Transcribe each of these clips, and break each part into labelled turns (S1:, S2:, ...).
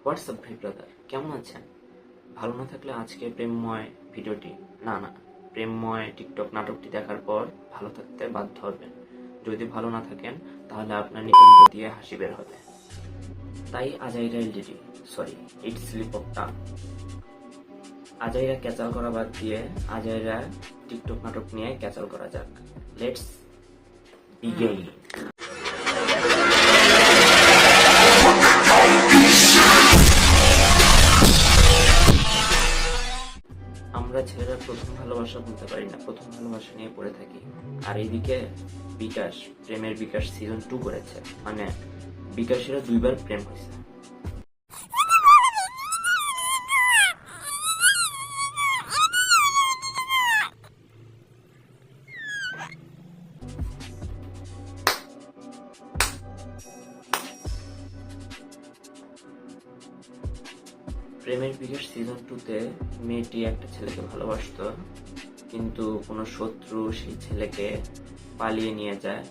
S1: WhatsApp ভাই brother, কেমন আছেন? ভালো না থাকলে আজকে প্রেমময় ভিডিওটি না প্রেমময় টিকটক নাটকটি দেখার পর ভালো থাকতে বাধ্য হবেন। যদি ভালো না থাকেন তাহলে আপনার নিতম্ব দিয়ে হাসি বের হবে। তাই আজাইরা এলডিডি ইটস স্লিপ অফ টাং। আজাইরা ক্যাচাল করা বাদ দিয়ে আজাইরা টিকটক নাটক নিয়ে ক্যাচাল করা যাক। Let's begin. আমরা ছেলেরা প্রথম ভালোবাসা বলতে পারি না, প্রথম ভালোবাসা নিয়ে পড়ে থাকি। আর এইদিকে বিকাশ প্রেমের বিকাশ সিজন 2 করেছে, মানে বিকাশেরা 2বার প্রেম হয়েছে। প্রেমের বিকাশ সিজন 2-তে মেয়েটি একটা ছেলেকে ভালোবাসতো, কিন্তু কোনো শত্রু সেই ছেলেকে পালিয়ে নিয়ে যায়।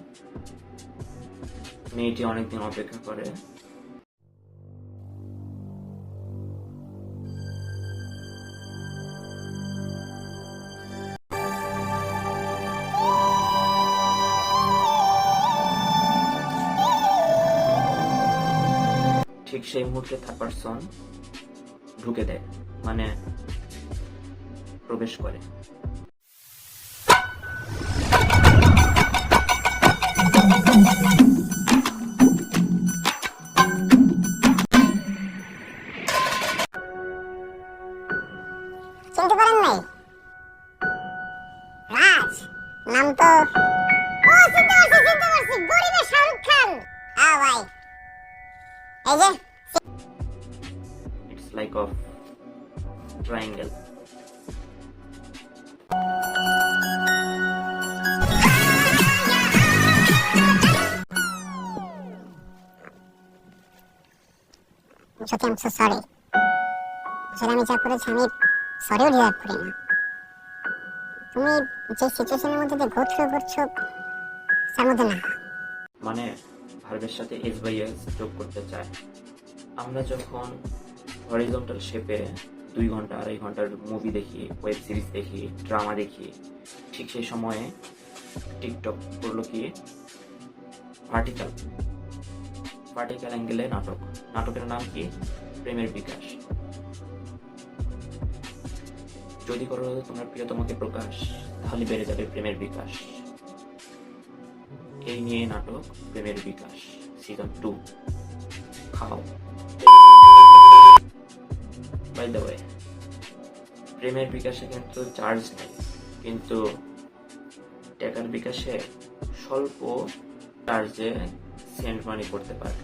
S1: মেয়েটি অনেকদিন অপেক্ষা করে। ঠিক সেই মুহূর্তে থার্ড পারসন ঢুকে দেয়, মানে প্রবেশ করে।
S2: চিনতে পারেন নাই? রাজ নাম তো। ও চিনতে পারছি গরিবের শাহরুখ খান। ভাই এই যে
S1: ইটস লাইক অফ ট্রায়াঙ্গেল।
S2: সত্যি আমি সো সরি। আসলে আমি যা করেছি আমি সরিও ডিজার্ভ করি না। তুমি যে সিচুয়েশনের মধ্যে দিয়ে ঘুরছো তার মধ্যে না।
S1: মানে ভার্বের সাথে এস বাই এস যোগ করতে চায়। আমরা যখন হরিজন্টাল শেপে 2 ঘন্টা 2.5 ঘন্টার মুভি দেখি, ওয়েব সিরিজ দেখি, ড্রামা দেখি, ঠিক সেই সময়ে টিকটক করলো কি ভার্টিক্যাল অ্যাঙ্গেলে নাটকের নাম কি? প্রেমের বিকাশ। যদি করো তোমার প্রিয়তমাকে প্রকাশ, তাহলে বেড়ে যাবে প্রেমের বিকাশ। এই নিয়ে নাটক প্রেমের বিকাশ সিজন 2। খাও। বাই দ্য ওয়ে, প্রেমের বিকাশে কিন্তু চার্জ নেই, কিন্তু টাকার বিকাশে স্বল্প চার্জে সেন্ড মানি করতে পারে।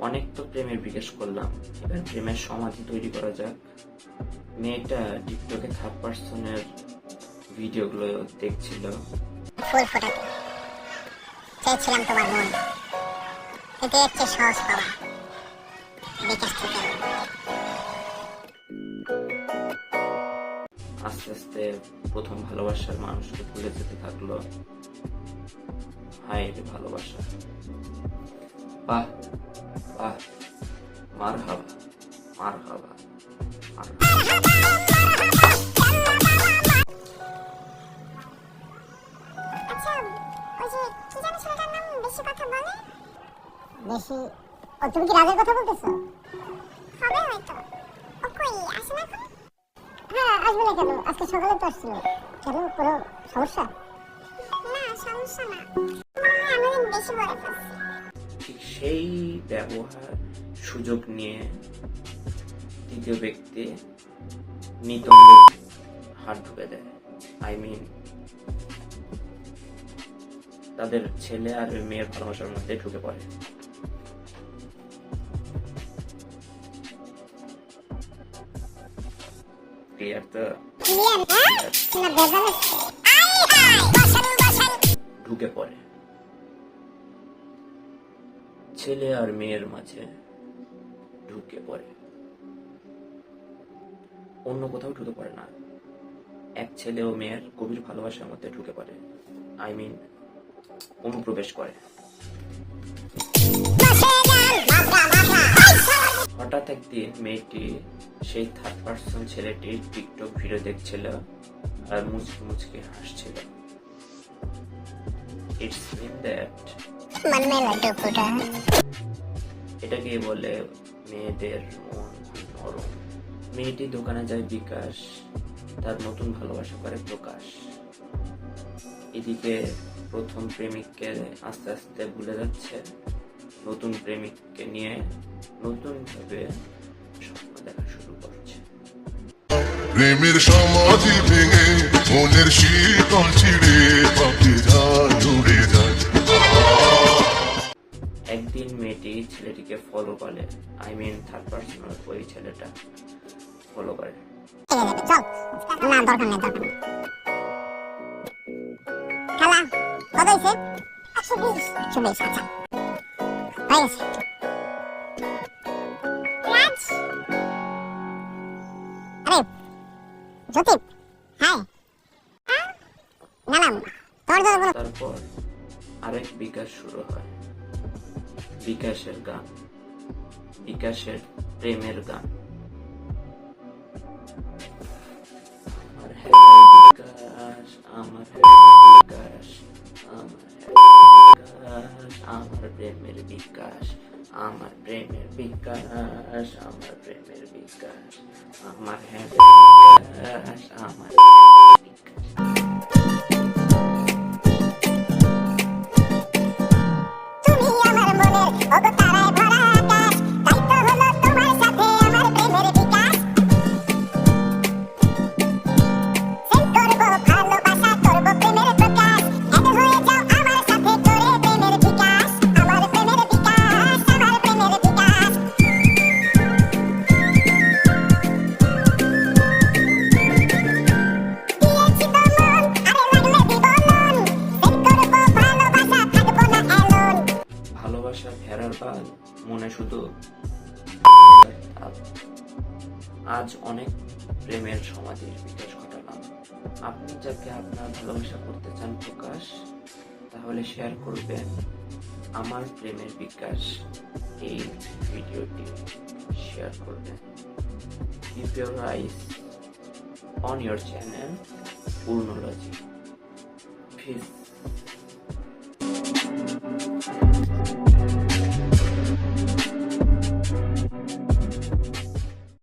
S1: অনেক তো প্রেমের বিকাশ করলাম, এবার প্রেমের সমাধি তৈরি করা যাক। মেয়েটা টিকটকে থার্ড পারসনের ভিডিওগুলো দেখছিল।
S2: ফুল ফোটাতে চাইছিলাম তোমার মন, এতে একটা সহজ পাওয়া বিকাশ থেকে।
S1: আস্তে আস্তে প্রথম ভালোবাসার মানুষকে ভুলে যেতে থাকলো। হায় রে ভালোবাসা, বাহ বাহ, মারহাবা মারহাবা মারহাবা।
S2: আচ্ছা, ওই যে কি জানি ছেলেটার নাম বেশি কথা বলে? বেশি? ও তুমি কি রাজের কথা বলতেছো? হবে হয়তো। ও কই আসে না এখন? হ্যাঁ, আসবে না কেন? আজকে সকালে তো আসছিল। কেন, কোনো সমস্যা? না, সমস্যা না, আমি বেশি বলে ফেলছি।
S1: ঠিক সেই ব্যবহার সুযোগ নিয়ে তৃতীয় ব্যক্তি নিতম্বের হাত ঢুকে দেয়। তাদের ছেলে আর মেয়ের ভালোবাসার মধ্যে ঢুকে পড়ে। ক্লিয়ার তো? ঢুকে পড়ে ছেলে আর মেয়ের মাঝে, ঢুকে পড়ে। অন্য কোথাও ঢুকে পড়ে না, এক ছেলে ও মেয়ের গভীর ভালোবাসার মধ্যে ঢুকে পড়ে। অনুপ্রবেশ করে। হঠাৎ হঠাৎ একদিন মেয়েটি সেই থার্ড পার্সন ছেলেটির টিকটক ভিডিও দেখছিল আর মুচকি মুচকি হাসছিল। ইটস মিন দ্যাট
S2: मन में लड्डू फूटा।
S1: এটাকে বলে মেয়েদের মন নরম। মেয়েটি দোকানে যায় বিকাশ, তার নতুন ভালোবাসা করে প্রকাশ। এদিকে প্রথম প্রেমিককে আস্তে আস্তে ভুলে যাচ্ছে, নতুন প্রেমিককে নিয়ে নতুন ভাবে স্বপ্ন দেখা শুরু করছে।
S3: প্রেমের সমাধি ভেঙে মনের শীতল ছিঁড়ে পাপে যায় উড়ে যায়।
S1: একদিন মেয়েটি ছেলেটিকে ফলো করে, আই মিন থার্ড পার্সন ওই ছেলেটা ফলো করে।
S2: চল না, দরকার নেই, দরকার নেই। খালা কত হয়েছে? 120। 120, আচ্ছা হয়ে গেছে। রাজ, আরে জ্যোতি, হাই। না না, তোমার জন্য কোনো
S1: তারপর আরেক বিকাশ শুরু হয়, বিকাশের গান, বিকাশের প্রেমের গান। আমার হ্যাঁ বিকাশ, আমার বিকাশ, আমার প্রেমের বিকাশ, আমার প্রেমের বিকাশ, আমার প্রেমের বিকাশ, আমার হ্যাঁ বিকাশ, আমার বিকাশ।
S2: তুমি আমার মনের অগতারায় ভরা আকাশ, তাই তো হলো তোমার সাথে আমার প্রেমের বিকাশ। সেন্ড করব ভালোবাসা, করব প্রেমের প্রকাশ, এক হয়ে যাও আমার সাথে করে প্রেমের বিকাশ, আমার প্রেমের বিকাশ, আমার প্রেমের বিকাশ। দিয়েছি তো মন, আরে লাগলে বিবরণ, সেন্ড করব ভালোবাসা, থাকবো না এলন।
S1: ভালোবাসা ফেরার বাদ মনে শুধু তাপ। আজ অনেক প্রেমের সমাধির বিকাশ ঘটালাম। আপনি যাকে আপনার ভালোবাসা করতে চান প্রকাশ, তাহলে শেয়ার করবেন আমার প্রেমের বিকাশ এই ভিডিওটি শেয়ার করবেন। Keep your eyes on your channel পূর্ণলজি। Peace.